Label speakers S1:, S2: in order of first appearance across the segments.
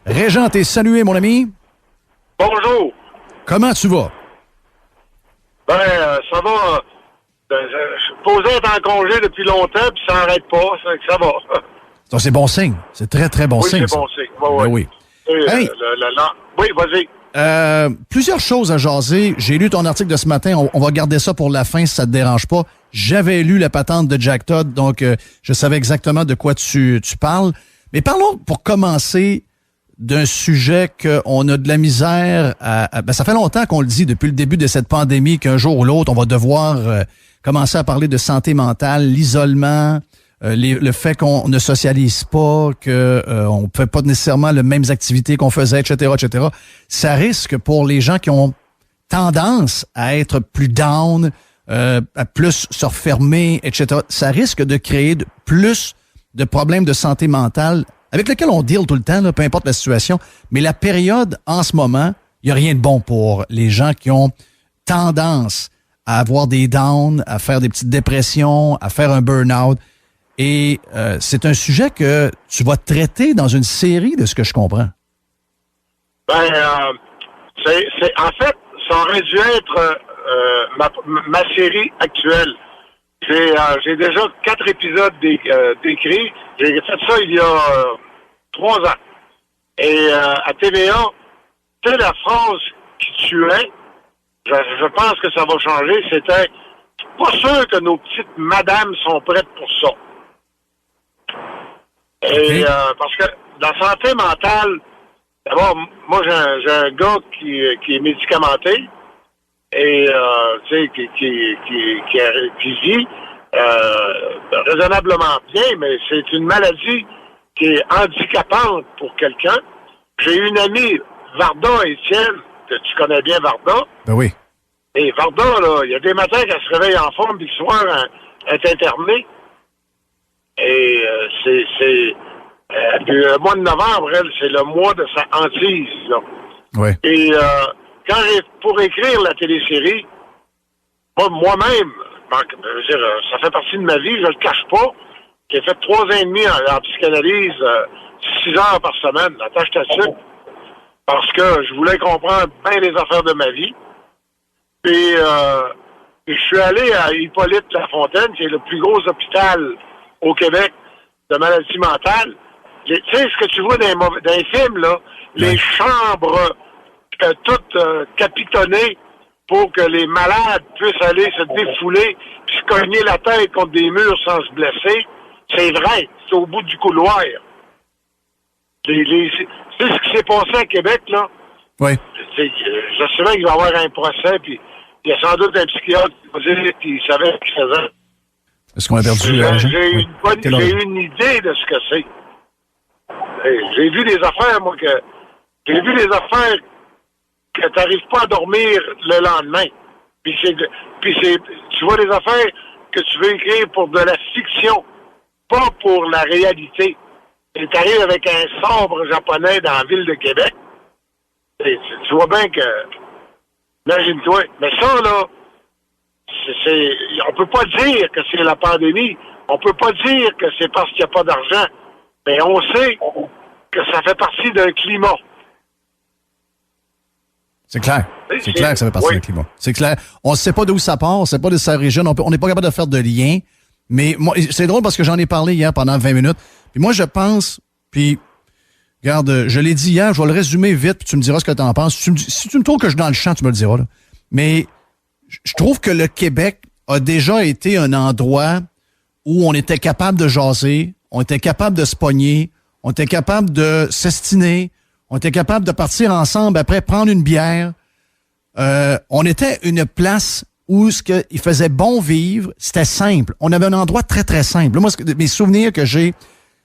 S1: Régent, t'es salué, mon ami.
S2: Bonjour.
S1: Comment tu vas?
S2: Ça va. Je suis posé être en congé depuis longtemps, puis ça n'arrête pas. Ça va.
S1: Ça, c'est bon signe. C'est très, très bon signe.
S2: Oui, c'est bon signe. Ouais.
S1: Ben oui.
S2: Hey. Oui, vas-y.
S1: Plusieurs choses à jaser. J'ai lu ton article de ce matin. On va garder ça pour la fin si ça te dérange pas. J'avais lu la patente de Jack Todd, donc je savais exactement de quoi tu parles. Mais parlons, pour commencer, d'un sujet qu'on a de la misère à... ça fait longtemps qu'on le dit depuis le début de cette pandémie qu'un jour ou l'autre, on va devoir commencer à parler de santé mentale, l'isolement, le fait qu'on ne socialise pas, qu'on ne fait pas nécessairement les mêmes activités qu'on faisait, etc., etc. Ça risque pour les gens qui ont tendance à être plus down, à plus se refermer, etc. Ça risque de créer plus de problèmes de santé mentale avec lesquels on deal tout le temps, là, peu importe la situation. Mais la période en ce moment, il n'y a rien de bon pour les gens qui ont tendance à avoir des downs, à faire des petites dépressions, à faire un burn-out. Et c'est un sujet que tu vas traiter dans une série, de ce que je comprends.
S2: En fait, ça aurait dû être ma série actuelle. J'ai déjà 4 épisodes d'écrits. J'ai fait ça il y a 3 ans. Et à TVA, tu sais, la phrase qui tuait, je pense que ça va changer, c'était « Pas sûr que nos petites madames sont prêtes pour ça. » Et parce que la santé mentale, d'abord, moi j'ai un gars qui est médicamenté et tu sais qui vit raisonnablement bien, mais c'est une maladie qui est handicapante pour quelqu'un. J'ai une amie, Varda Étienne, que tu connais bien Varda.
S1: Ben oui.
S2: Et Varda, là, il y a des matins qu'elle se réveille en forme, puis le soir, elle est internée. Et puis le mois de novembre, elle, c'est le mois de sa hantise, là.
S1: Ouais.
S2: Et pour écrire la télésérie, moi-même, je veux dire, ça fait partie de ma vie, je le cache pas. J'ai fait 3 ans et demi en psychanalyse, 6 heures par semaine, la tâche là-dessus, parce que je voulais comprendre bien les affaires de ma vie. Et je suis allé à Hippolyte Lafontaine, qui est le plus gros hôpital au Québec de maladies mentales. Tu sais, ce que tu vois dans les films, là, les chambres toutes capitonnées pour que les malades puissent aller se défouler puis se cogner la tête contre des murs sans se blesser. C'est vrai, c'est au bout du couloir. Tu sais ce qui s'est passé à Québec, là?
S1: Oui.
S2: Je sais bien qu'il va y avoir un procès, puis il y a sans doute un psychiatre qui savait ce qu'il faisait.
S1: Est-ce qu'on a perdu l'argent?
S2: J'ai une idée de ce que c'est. J'ai vu des affaires, moi, j'ai vu des affaires que t'arrives pas à dormir le lendemain. Puis tu vois des affaires que tu veux écrire pour de la fiction, pas pour la réalité. Et t'arrives avec un sabre japonais dans la ville de Québec. Et tu vois bien que... Imagine-toi. Mais ça, là, on peut pas dire que c'est la pandémie. On peut pas dire que c'est parce qu'il n'y a pas d'argent. Mais on sait que ça fait partie d'un climat.
S1: C'est clair. C'est clair que ça fait partie d'un climat. C'est clair. On ne sait pas d'où ça part, on ne sait pas de sa région, on n'est pas capable de faire de lien. Mais moi, c'est drôle parce que j'en ai parlé hier pendant 20 minutes. Puis moi, je pense, puis regarde, je l'ai dit hier, je vais le résumer vite, puis tu me diras ce que tu en penses. Si tu me trouves que je suis dans le champ, tu me le diras. Là. Mais je trouve que le Québec a déjà été un endroit où on était capable de jaser, on était capable de se pogner, on était capable de s'estiner, on était capable de partir ensemble après prendre une bière. On était une place où il faisait bon vivre, c'était simple. On avait un endroit très, très simple. Là, moi, mes souvenirs que j'ai,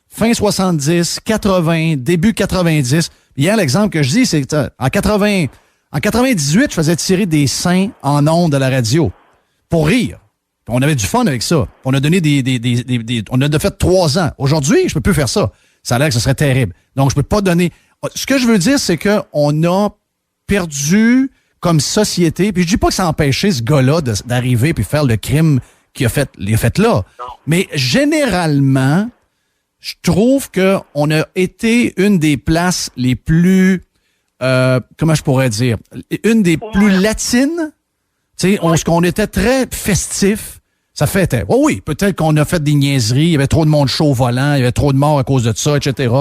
S1: fin 70, 80, début 90. Hier, l'exemple que je dis, c'est que en 98, je faisais tirer des seins en ondes à la radio pour rire. Puis on avait du fun avec ça. On a donné on a fait 3 ans. Aujourd'hui, je peux plus faire ça. Ça a l'air que ce serait terrible. Donc, je peux pas donner... Ce que je veux dire, c'est qu'on a perdu comme société, puis je dis pas que ça a empêché ce gars-là d'arriver puis faire le crime qu'il a fait là. Non. Mais généralement, je trouve qu'on a été une des places les plus, comment je pourrais dire, une des plus latines. Tu sais, on était très festif. Ça fêtait. Oh oui, peut-être qu'on a fait des niaiseries, il y avait trop de monde chaud au volant, il y avait trop de morts à cause de ça, etc.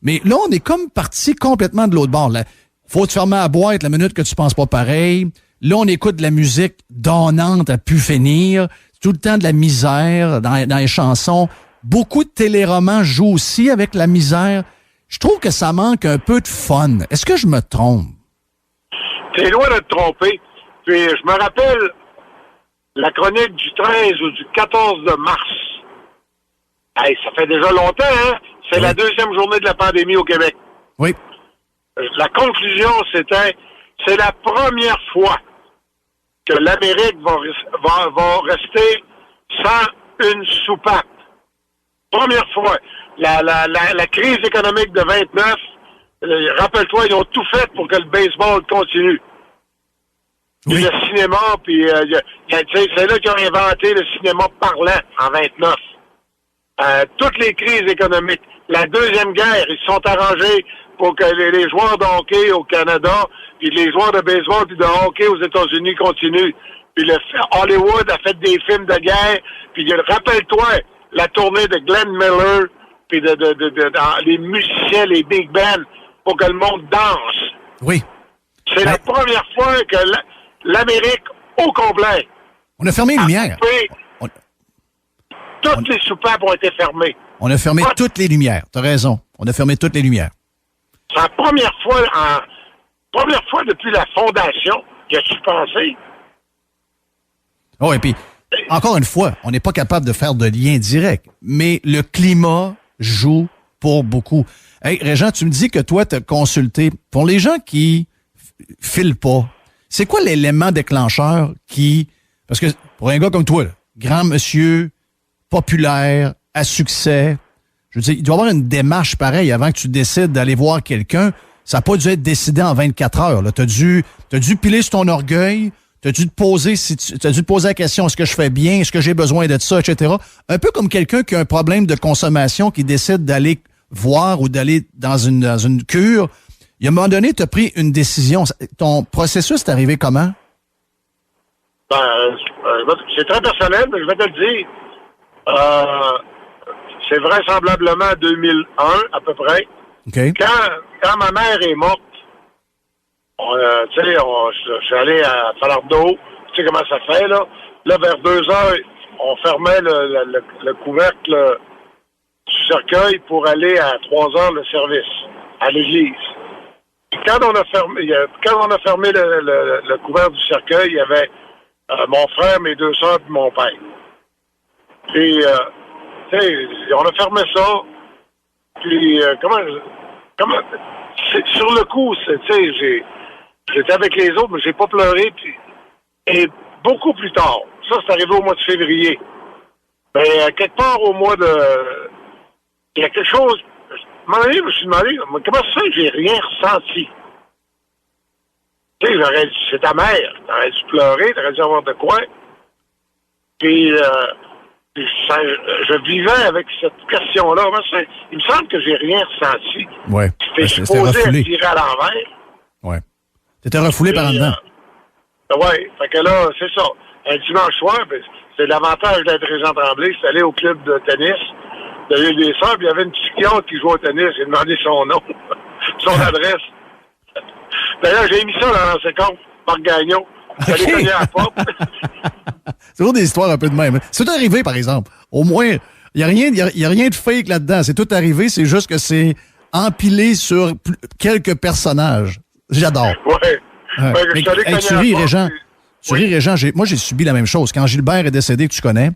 S1: Mais là, on est comme parti complètement de l'autre bord. Là. Faut te fermer la boîte la minute que tu penses pas pareil. Là, on écoute de la musique donnante à pu finir. C'est tout le temps de la misère dans les chansons. Beaucoup de téléromans jouent aussi avec la misère. Je trouve que ça manque un peu de fun. Est-ce que je me trompe?
S2: T'es loin de te tromper. Puis, je me rappelle la chronique du 13 ou du 14 de mars. Hey, ça fait déjà longtemps, hein? C'est la deuxième journée de la pandémie au Québec.
S1: Oui.
S2: La conclusion, c'était, c'est la première fois que l'Amérique va rester sans une soupape. Première fois. La crise économique de 29, rappelle-toi, ils ont tout fait pour que le baseball continue. Puis le cinéma, puis c'est là qu'ils ont inventé le cinéma parlant en 29. Toutes les crises économiques. La Deuxième Guerre, ils se sont arrangés pour que les joueurs de hockey au Canada, puis les joueurs de baseball puis de hockey aux États-Unis continuent. Puis Hollywood a fait des films de guerre, puis rappelle-toi la tournée de Glenn Miller, puis les musiciens, les big bands, pour que le monde danse.
S1: Oui.
S2: C'est la première fois que l'Amérique au complet.
S1: On a fermé les lumières.
S2: Toutes les soupapes ont été fermées.
S1: On a fermé toutes les lumières. T'as raison. On a fermé toutes les lumières.
S2: C'est la première fois depuis la fondation que tu pensé.
S1: Oh, et puis, encore une fois, on n'est pas capable de faire de lien direct, mais le climat joue pour beaucoup. Hey, Régent, tu me dis que toi, tu as consulté. Pour les gens qui filent pas, c'est quoi l'élément déclencheur qui... Parce que pour un gars comme toi, là, grand monsieur, populaire, à succès, je veux dire, il doit y avoir une démarche pareille avant que tu décides d'aller voir quelqu'un. Ça n'a pas dû être décidé en 24 heures. Tu as dû piler sur ton orgueil, tu as dû te poser la question, est-ce que je fais bien, est-ce que j'ai besoin de ça, etc. Un peu comme quelqu'un qui a un problème de consommation, qui décide d'aller voir ou d'aller dans une cure. Il y a un moment donné, tu as pris une décision. Ton processus est arrivé comment?
S2: C'est très personnel, mais je vais te le dire. C'est vraisemblablement 2001, à peu près.
S1: Okay.
S2: Quand ma mère est morte, je suis allé à Falardeau. Tu sais comment ça fait, là? Là, vers 2 heures, on fermait le couvercle du cercueil pour aller à 3 heures le service, à l'église. Puis quand on a fermé le couvercle du cercueil, il y avait mon frère, mes 2 sœurs et mon père. Puis, on a fermé ça. Puis, sur le coup, j'étais avec les autres, mais j'ai pas pleuré. Puis, et beaucoup plus tard, ça, c'est arrivé au mois de février. Mais quelque part au mois de... Il y a quelque chose... Je me suis demandé, comment ça que j'ai rien ressenti? Tu sais, c'est ta mère. T'aurais dû pleurer, t'aurais dû avoir de quoi. Puis, je vivais avec cette question-là. Il me semble que j'ai rien ressenti.
S1: Ouais.
S2: J'étais supposé être tiré à l'envers.
S1: Ouais. T'étais refoulé par en dedans.
S2: Ouais. Fait que là, c'est ça. Un dimanche soir, c'est l'avantage d'être Régent Tremblay. C'est aller au club de tennis de l'île des Sœurs, puis il y avait une psychiatre qui jouait au tennis. J'ai demandé son nom, son adresse. D'ailleurs, j'ai mis ça dans ses comptes, Marc Gagnon. J'allais cogner à la porte.
S1: C'est toujours des histoires un peu de même. C'est tout arrivé, par exemple. Au moins, il n'y a rien de fake là-dedans. C'est tout arrivé, c'est juste que c'est empilé sur quelques personnages. J'adore.
S2: Ouais.
S1: Tu ris, Régent. Moi, j'ai subi la même chose. Quand Gilbert est décédé, que tu connais,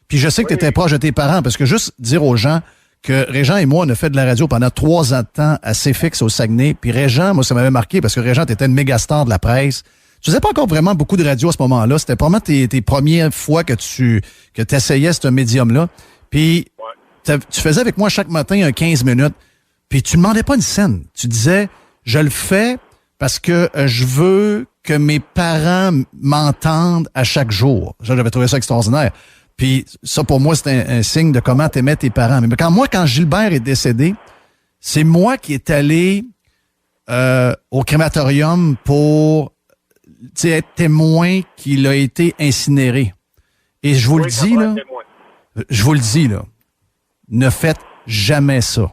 S1: puis je sais que tu étais proche de tes parents, parce que juste dire aux gens que Régent et moi, on a fait de la radio pendant 3 ans de temps assez fixe au Saguenay. Puis Régent, moi, ça m'avait marqué parce que Régent, t'étais une méga star de la presse. Tu faisais pas encore vraiment beaucoup de radio à ce moment-là. C'était vraiment tes premières fois que tu essayais ce médium-là. Puis tu faisais avec moi chaque matin un 15 minutes. Puis tu demandais pas une scène. Tu disais, je le fais parce que je veux que mes parents m'entendent à chaque jour. J'avais trouvé ça extraordinaire. Puis ça, pour moi, c'est un signe de comment t'aimais tes parents. Mais quand Gilbert est décédé, c'est moi qui est allé au crématorium pour être témoin qu'il a été incinéré. Et je vous le dis, là, ne faites jamais ça.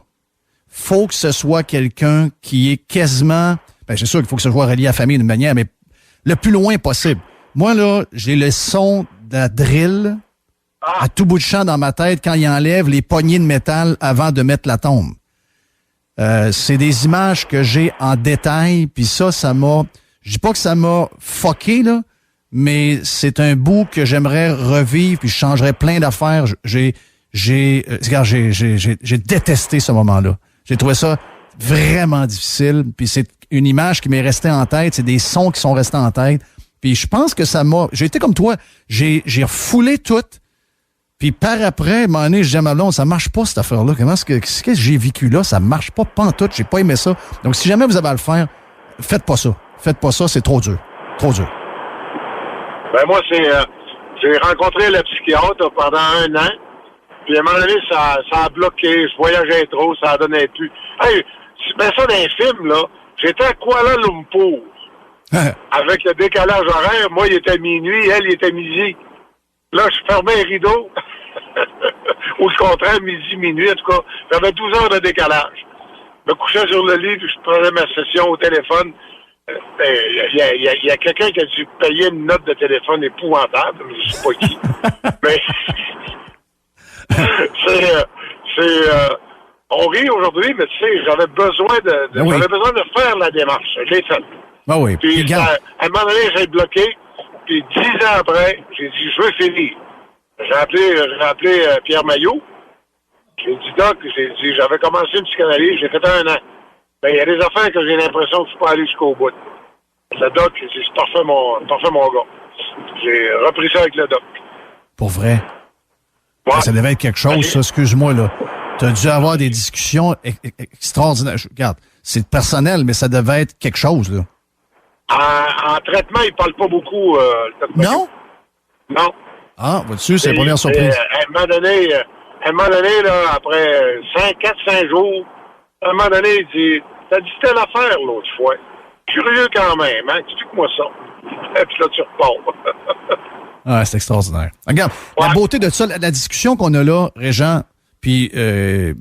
S1: Faut que ce soit quelqu'un qui est quasiment... Ben, c'est sûr qu'il faut que ce soit relié à la famille d'une manière, mais le plus loin possible. Moi, là, j'ai le son de la drill à tout bout de champ dans ma tête quand il enlève les poignées de métal avant de mettre la tombe. C'est des images que j'ai en détail, puis ça m'a... Je dis pas que ça m'a fucké, là, mais c'est un bout que j'aimerais revivre, puis je changerais plein d'affaires. J'ai détesté ce moment-là. J'ai trouvé ça vraiment difficile, puis c'est une image qui m'est restée en tête, c'est des sons qui sont restés en tête, puis je pense que ça m'a... J'ai été comme toi, j'ai refoulé tout, puis par après, à un moment donné, je dis à ma blonde, ça marche pas cette affaire-là, qu'est-ce que j'ai vécu là, ça marche pas pantoute, j'ai pas aimé ça. Donc si jamais vous avez à le faire, faites pas ça, c'est trop dur,
S2: Ben moi, j'ai rencontré le psychiatre pendant 1 an. Puis à un moment donné, ça a bloqué. Je voyageais trop, ça en donnait plus. Hey, tu mets ça dans un film, là. J'étais à Kuala Lumpur. Avec le décalage horaire, moi, il était minuit, elle, il était midi. Là, je fermais les rideaux. Ou le contraire, midi, minuit, en tout cas. J'avais 12 heures de décalage. Je me couchais sur le lit, puis je prenais ma session au téléphone. Il y a quelqu'un qui a dû payer une note de téléphone épouvantable, mais je sais pas qui. Mais on rit aujourd'hui, mais tu sais, j'avais besoin de faire la démarche. Je l'ai faite.
S1: Ah oui.
S2: Puis à un moment donné, j'ai bloqué. Puis 10 ans après, j'ai dit, je veux finir. J'ai appelé Pierre Maillot. J'ai dit, Doc, j'avais commencé une psychanalyse, j'ai fait 1 an. Ben, il y a des affaires que j'ai l'impression que je peux pas aller jusqu'au bout. Le doc, c'est parfait mon gars. J'ai repris ça avec le doc.
S1: Pour vrai? Ouais. Ça devait être quelque chose, ça, excuse-moi, là. Tu as dû avoir des discussions extraordinaires. Regarde, c'est personnel, mais ça devait être quelque chose, là.
S2: En traitement, il parle pas beaucoup.
S1: Non?
S2: Non.
S1: Ah, vois-tu, c'est la première surprise.
S2: À un moment donné, là, après 4-5 jours, à un moment donné, il dit, t'as dit telle affaire l'autre fois. Curieux quand même, hein? Explique-moi ça. Et puis là, tu repars.
S1: Ah, c'est extraordinaire. Regarde, la beauté de ça, la discussion qu'on a là, Régent, puis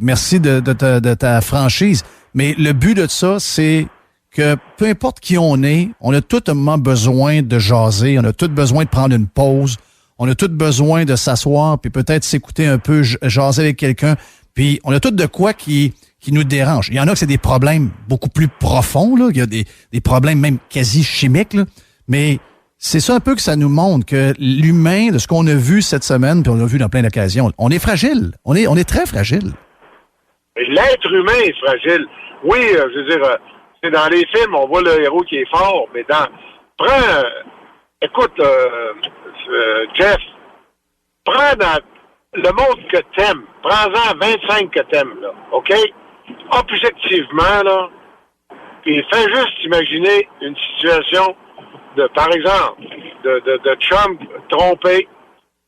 S1: merci de ta franchise, mais le but de ça, c'est que peu importe qui on a tout un moment besoin de jaser, on a tout besoin de prendre une pause, on a tout besoin de s'asseoir, puis peut-être s'écouter un peu, jaser avec quelqu'un, puis on a tout de quoi qui nous dérange. Il y en a que c'est des problèmes beaucoup plus profonds, là. Il y a des problèmes même quasi chimiques, là. Mais c'est ça un peu que ça nous montre, que l'humain, de ce qu'on a vu cette semaine, puis on l'a vu dans plein d'occasions, on est fragile. On est très fragile.
S2: L'être humain est fragile. Oui, je veux dire, c'est dans les films, on voit le héros qui est fort, mais écoute, Jeff, prends dans le monde que t'aimes, prends-en 25 que t'aimes, là, OK? Objectivement, là, puis fais juste imaginer une situation de, par exemple, de chum trompé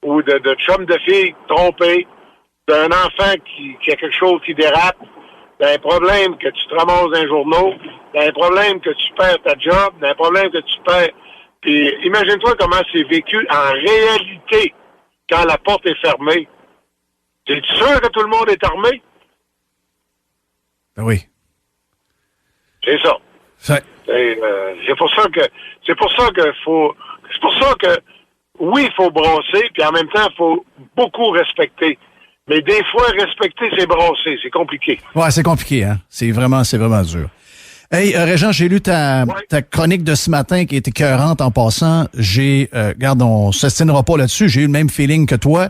S2: ou de chum de fille trompé, d'un enfant qui a quelque chose qui dérape, d'un problème que tu te ramasses dans les journaux, d'un problème que tu perds ta job, d'un problème que tu perds... Puis imagine-toi comment c'est vécu en réalité quand la porte est fermée. Es-tu sûr que tout le monde est armé?
S1: Ben oui.
S2: C'est ça. C'est pour ça que oui, il faut brasser, puis en même temps, il faut beaucoup respecter. Mais des fois, respecter, c'est brasser. C'est compliqué.
S1: Ouais, c'est compliqué, hein. C'est vraiment dur. Hey, Régent, j'ai lu ta chronique de ce matin qui était écœurante en passant. Regarde, on ne s'estinera pas là-dessus. J'ai eu le même feeling que toi.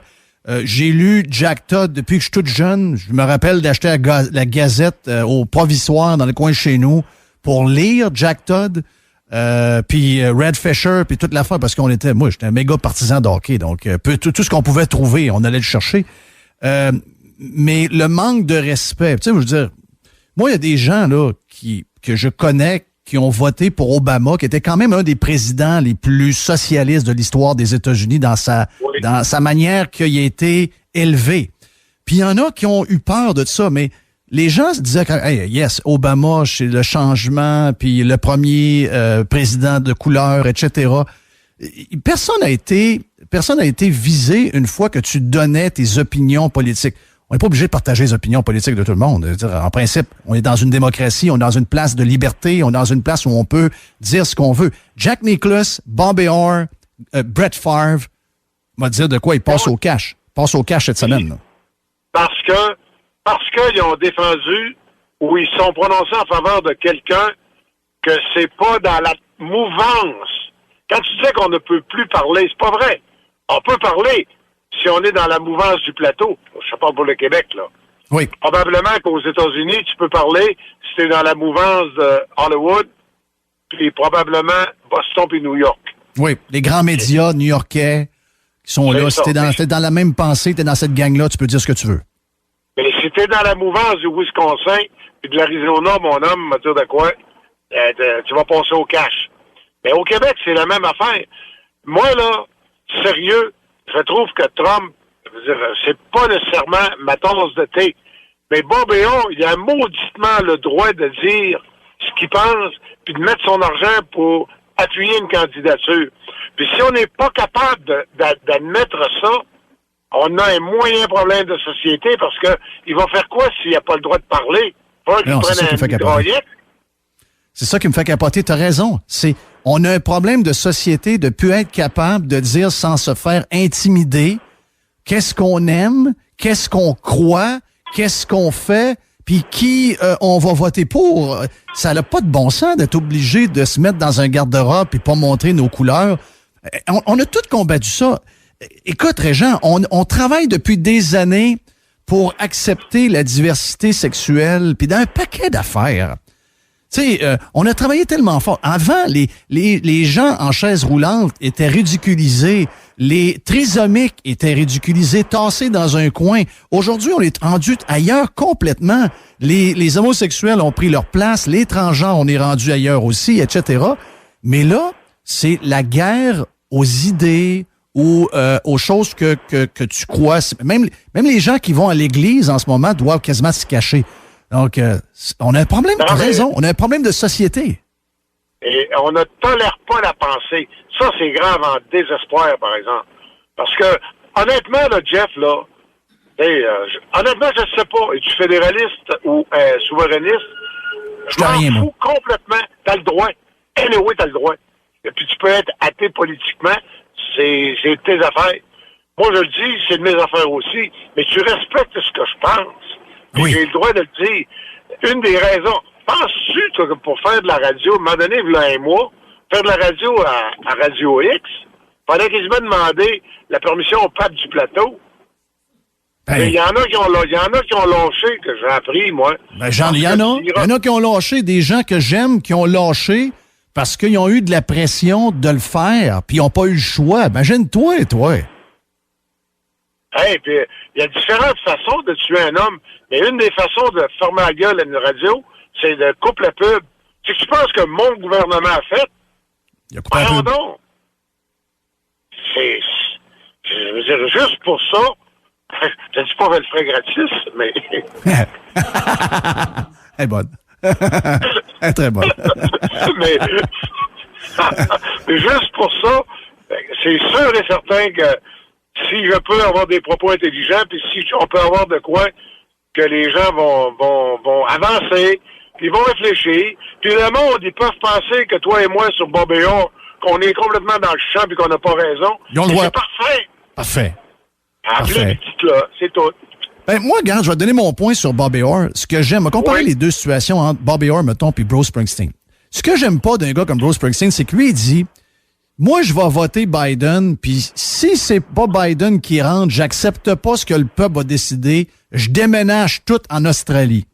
S1: J'ai lu Jack Todd depuis que je suis toute jeune. Je me rappelle d'acheter la Gazette au provisoire dans le coin de chez nous pour lire Jack Todd, puis Red Fisher, puis toute l'affaire, parce j'étais un méga partisan de hockey, donc tout ce qu'on pouvait trouver, on allait le chercher. Mais le manque de respect, tu sais, je veux dire, moi, il y a des gens là que je connais qui ont voté pour Obama, qui était quand même un des présidents les plus socialistes de l'histoire des États-Unis dans sa manière qu'il a été élevé. Puis il y en a qui ont eu peur de ça, mais les gens se disaient que, hey, yes, Obama, c'est le changement, puis le premier président de couleur, etc. Personne n'a été visé une fois que tu donnais tes opinions politiques. On n'est pas obligé de partager les opinions politiques de tout le monde. En principe, on est dans une démocratie, on est dans une place de liberté, on est dans une place où on peut dire ce qu'on veut. Jack Nicklaus, Bobby Orr, Brett Favre, m'a dire de quoi il passe au cash. Passe au cash cette semaine. Là.
S2: Parce qu'ils ont défendu ou ils sont prononcés en faveur de quelqu'un que c'est pas dans la mouvance. Quand tu disais qu'on ne peut plus parler, c'est pas vrai. On peut parler si on est dans la mouvance du plateau. Je sais pas pour le Québec, là.
S1: Oui.
S2: Probablement qu'aux États-Unis, tu peux parler si tu es dans la mouvance de Hollywood, puis probablement Boston puis New York.
S1: Oui, les grands médias new-yorkais qui sont là. Si t'es dans la même pensée, t'es dans cette gang-là, tu peux dire ce que tu veux.
S2: Mais si t'es dans la mouvance du Wisconsin puis de l'Arizona, mon homme, me dire de quoi, tu vas passer au cash. Mais au Québec, c'est la même affaire. Moi, là, sérieux, je trouve que Trump, c'est pas nécessairement ma tasse de thé. Mais Bobby Orr, il a mauditement le droit de dire ce qu'il pense puis de mettre son argent pour appuyer une candidature. Puis si on n'est pas capable d'admettre ça, on a un moyen problème de société parce que il va faire quoi s'il n'a pas le droit de parler? Pas qu'il prenne un mitraillette.
S1: C'est ça qui me fait capoter. T'as raison. On a un problème de société de plus être capable de dire sans se faire intimider qu'est-ce qu'on aime, qu'est-ce qu'on croit, qu'est-ce qu'on fait, puis qui on va voter pour. Ça n'a pas de bon sens d'être obligé de se mettre dans un garde-robe et pas montrer nos couleurs. On a tous combattu ça. Écoute, Régent, on travaille depuis des années pour accepter la diversité sexuelle, puis dans un paquet d'affaires. Tu sais, on a travaillé tellement fort. Avant, les gens en chaise roulante étaient ridiculisés. Les trisomiques étaient ridiculisés, tassés dans un coin. Aujourd'hui, on est rendu ailleurs complètement. Les homosexuels ont pris leur place. Les transgenres, on est rendu ailleurs aussi, etc. Mais là, c'est la guerre aux idées ou aux choses que tu crois. Même les gens qui vont à l'église en ce moment doivent quasiment se cacher. Donc, on a un problème, t'as raison, on a un problème de société.
S2: Et on ne tolère pas la pensée. Ça, c'est grave en désespoir, par exemple. Parce que, honnêtement, là, Jeff, là, honnêtement, je ne sais pas, es-tu fédéraliste ou souverainiste? Je m'en fous complètement. T'as le droit. Anyway, t'as le droit. Et puis, tu peux être athée politiquement. C'est tes affaires. Moi, je le dis, c'est de mes affaires aussi. Mais tu respectes ce que je pense. Oui. J'ai le droit de le dire. Une des raisons, penses-tu, toi, que pour faire de la radio, à un moment donné, il y a un mois, faire de la radio à Radio X, fallait quasiment demander la permission au pape du plateau. Il y en a qui ont lâché, que j'ai appris, moi.
S1: Ben, il y en a qui ont lâché, des gens que j'aime qui ont lâché parce qu'ils ont eu de la pression de le faire, puis ils n'ont pas eu le choix. Imagine-toi, toi.
S2: Hey, puis il y a différentes façons de tuer un homme, mais une des façons de fermer la gueule à une radio, c'est de couper la pub. C'est que tu penses que mon gouvernement a fait?
S1: Il a coupé la pub.
S2: Non. Je veux dire, juste pour ça, je ne dis pas qu'elle le ferait gratis, mais...
S1: Elle est bonne. Elle est très bonne.
S2: mais juste pour ça, c'est sûr et certain que si je peux avoir des propos intelligents, puis si on peut avoir de quoi que les gens vont avancer, puis ils vont réfléchir, puis le monde, ils peuvent penser que toi et moi, sur Bobby Orr, qu'on est complètement dans le champ puis qu'on n'a pas raison. C'est parfait.
S1: Parfait.
S2: Appelez là, c'est tout.
S1: Ben, moi, regarde, je vais te donner mon point sur Bobby Orr. Ce que j'aime, comparer les deux situations entre Bobby Orr, mettons, puis Bruce Springsteen. Ce que j'aime pas d'un gars comme Bruce Springsteen, c'est que lui, il dit... Moi, je vais voter Biden, puis si c'est pas Biden qui rentre, j'accepte pas ce que le peuple va décider, je déménage tout en Australie.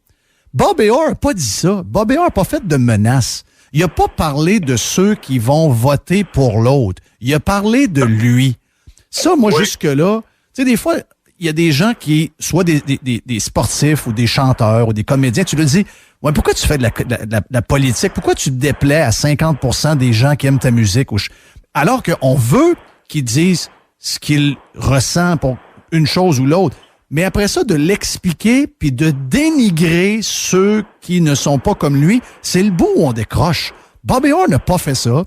S1: Bobby Orr n'a pas dit ça. Bobby Orr n'a pas fait de menace. Il n'a pas parlé de ceux qui vont voter pour l'autre. Il a parlé de lui. Ça, moi, jusque-là, tu sais, des fois, il y a des gens qui, soit des sportifs ou des chanteurs ou des comédiens, tu le dis, Ouais, pourquoi tu fais de la politique? Pourquoi tu te déplais à 50% des gens qui aiment ta musique? Alors qu'on veut qu'ils disent ce qu'ils ressentent pour une chose ou l'autre. Mais après ça, de l'expliquer puis de dénigrer ceux qui ne sont pas comme lui, c'est le bout où on décroche. Bobby Orr n'a pas fait ça.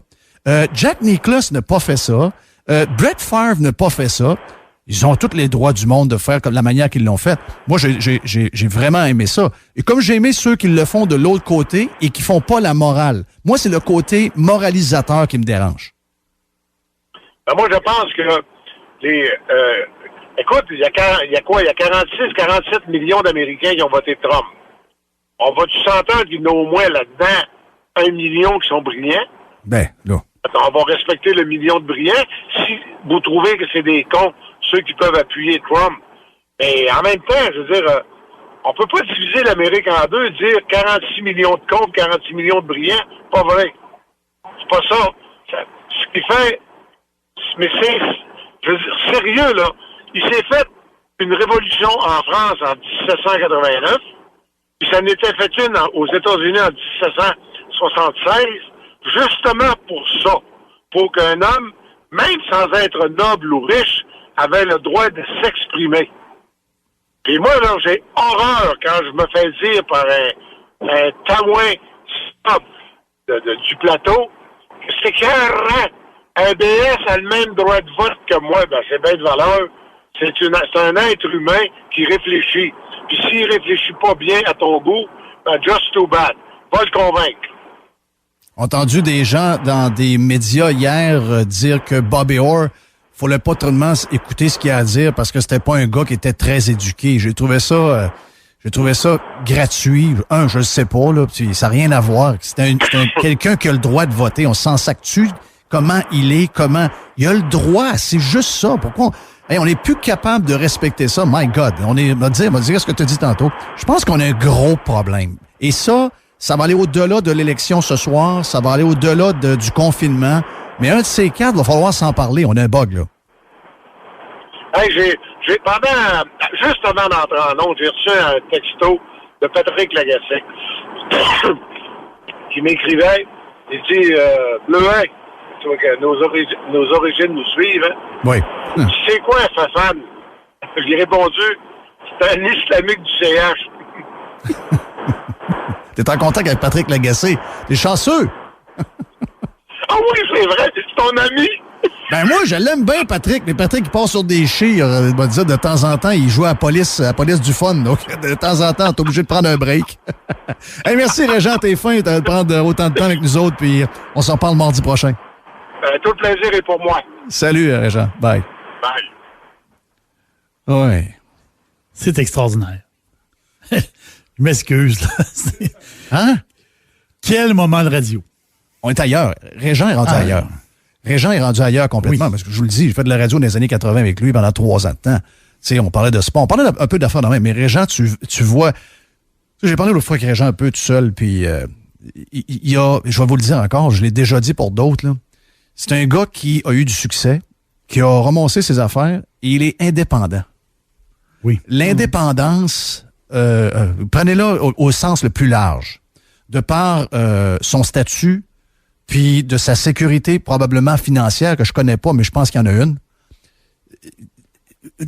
S1: Jack Nicklaus n'a pas fait ça. Brett Favre n'a pas fait ça. Ils ont tous les droits du monde de faire comme la manière qu'ils l'ont fait. Moi, j'ai vraiment aimé ça. Et comme j'ai aimé ceux qui le font de l'autre côté et qui font pas la morale. Moi, c'est le côté moralisateur qui me dérange.
S2: Ben moi, je pense que écoute, il y a 47 millions d'Américains qui ont voté Trump. On va-tu s'entendre qu'il y en a au moins là-dedans 1 million qui sont brillants?
S1: Ben, là.
S2: On va respecter le million de brillants. Si vous trouvez que c'est des cons, ceux qui peuvent appuyer Trump. Mais en même temps, je veux dire, on peut pas diviser l'Amérique en deux, dire 46 millions de cons, 46 millions de brillants. Pas vrai. C'est pas ça. Ce qui fait... Mais c'est... Je veux dire, sérieux, là. Il s'est fait une révolution en France en 1789, puis ça n'était fait une aux États-Unis en 1776, justement pour ça. Pour qu'un homme, même sans être noble ou riche, avait le droit de s'exprimer. Puis moi, là, j'ai horreur quand je me fais dire par un taouin stop du plateau que c'est qu'un BS a le même droit de vote que moi. Ben, c'est bien de valeur. C'est un être humain qui réfléchit. Puis s'il réfléchit pas bien à ton goût, ben, just too bad. Va le convaincre.
S1: On a entendu des gens dans des médias hier dire que Bobby Orr, fallait pas tellement écouter ce qu'il a à dire parce que c'était pas un gars qui était très éduqué. J'ai trouvé ça gratuit. Je le sais pas, là, ça n'a rien à voir. C'est quelqu'un qui a le droit de voter. On s'en sac-tu comment il est, il a le droit. C'est juste ça. Pourquoi on n'est plus capable de respecter ça? My God. On va dire ce que tu as dit tantôt. Je pense qu'on a un gros problème. Et ça va aller au-delà de l'élection ce soir. Ça va aller au-delà du confinement. Mais un de ces quatre, il va falloir s'en parler. On a un bug, là.
S2: Hey, juste avant d'entrer en ondes, j'ai reçu un texto de Patrick Lagacé qui m'écrivait. Il dit, Bleuin, tu vois que nos origines nous suivent, hein?
S1: Oui.
S2: Tu sais quoi, Fafan? J'ai répondu, c'est un islamique du CH.
S1: T'es en contact avec Patrick Lagacé. T'es chanceux.
S2: Ah oui, c'est vrai, c'est ton ami.
S1: Ben moi, je l'aime bien, Patrick, mais Patrick, il part sur des chires. Il va dire, de temps en temps, il joue à la police du fun. Donc, de temps en temps, t'es obligé de prendre un break. Hey, merci, Régent, t'es fin de prendre autant de temps avec nous autres, puis on s'en parle mardi prochain.
S2: Tout le plaisir est pour moi.
S1: Salut, Régent. Bye.
S2: Bye.
S1: Oui.
S3: C'est extraordinaire. Je m'excuse, là.
S1: Hein?
S3: Quel moment de radio.
S1: On est ailleurs. Régent est rendu ailleurs. Régent est rendu ailleurs complètement, parce que je vous le dis, j'ai fait de la radio dans les années 80 avec lui pendant 3 ans de temps. Tu sais, on parlait de sport, on parlait un peu d'affaires de même, mais Régent, tu vois... J'ai parlé l'autre fois avec Régent un peu tout seul, puis il y a... Je vais vous le dire encore, je l'ai déjà dit pour d'autres, là. C'est un gars qui a eu du succès, qui a ramassé ses affaires, et il est indépendant.
S3: Oui.
S1: L'indépendance, prenez-la au sens le plus large. De par son statut, puis de sa sécurité probablement financière, que je connais pas, mais je pense qu'il y en a une.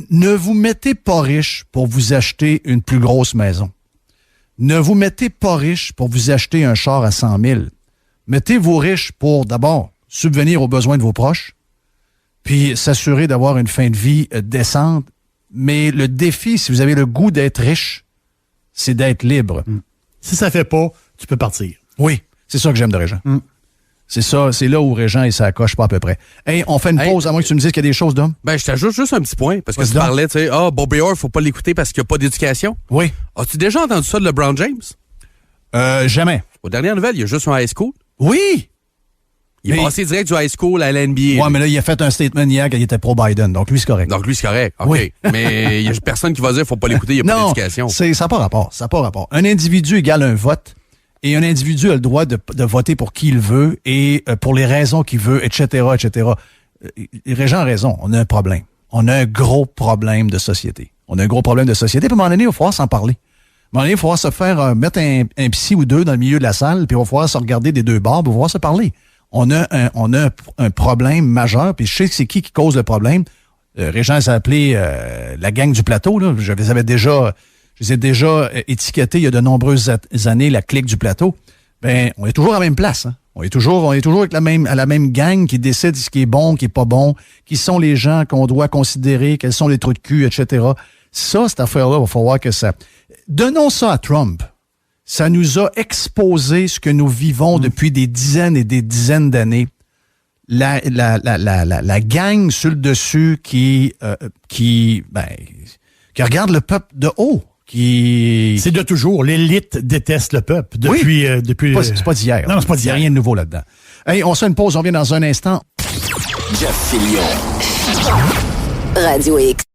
S1: Ne vous mettez pas riche pour vous acheter une plus grosse maison. Ne vous mettez pas riche pour vous acheter un char à 100 000. Mettez-vous riche pour, d'abord, subvenir aux besoins de vos proches, puis s'assurer d'avoir une fin de vie décente. Mais le défi, si vous avez le goût d'être riche, c'est d'être libre.
S3: Si ça fait pas, tu peux partir.
S1: Oui, c'est ça que j'aime de Régent. C'est ça, c'est là où Régent il s'accroche pas à peu près. Hey, on fait une pause, à moins que tu me dises qu'il y a des choses, Dom.
S4: Ben, je t'ajoute juste un petit point, parce que
S1: Vas-y
S4: tu
S1: donc.
S4: parlais, tu sais, Bobby Orr, faut pas l'écouter parce qu'il n'y a pas d'éducation.
S1: Oui.
S4: As-tu déjà entendu ça de LeBron James?
S1: Jamais.
S4: Aux dernières nouvelles, il y a juste un high school.
S1: Oui!
S4: Il est passé direct du high school à la NBA.
S1: Ouais, mais là, il a fait un statement hier qu'il était pro-Biden, donc lui, c'est correct.
S4: Donc lui, c'est correct. OK.
S1: Oui.
S4: Mais il y a personne qui va dire faut pas l'écouter, il n'y a pas d'éducation.
S1: Ça n'a pas rapport. Ça n'a pas rapport. Un individu égale un vote, et un individu a le droit de voter pour qui il veut et pour les raisons qu'il veut, etc., etc. Régent a raison. On a un problème. On a un gros problème de société. Puis à un moment donné, il va falloir s'en parler. À un moment donné, il va falloir se faire mettre un psy ou deux dans le milieu de la salle, puis il va falloir se regarder des deux bords, puis il va falloir se parler. On a un problème majeur, puis je sais que c'est qui cause le problème. Régent s'est appelé la gang du plateau, là. Je les ai déjà étiquetés il y a de nombreuses années, la clique du plateau. Ben, on est toujours à la même place, hein. On est toujours avec la même gang qui décide ce qui est bon, qui est pas bon, qui sont les gens qu'on doit considérer, quels sont les trous de cul, etc. Ça, cette affaire-là, il va falloir que ça... Donnons ça à Trump. Ça nous a exposé ce que nous vivons depuis des dizaines et des dizaines d'années. La gang sur le dessus qui regarde le peuple de haut.
S3: C'est de toujours. L'élite déteste le peuple. Depuis.
S1: C'est pas d'hier.
S3: Non, c'est pas d'hier.
S1: Il n'y a rien de nouveau là-dedans. Hey, on se fait une pause, on revient dans un instant.
S5: Jeff Fillion. Radio X.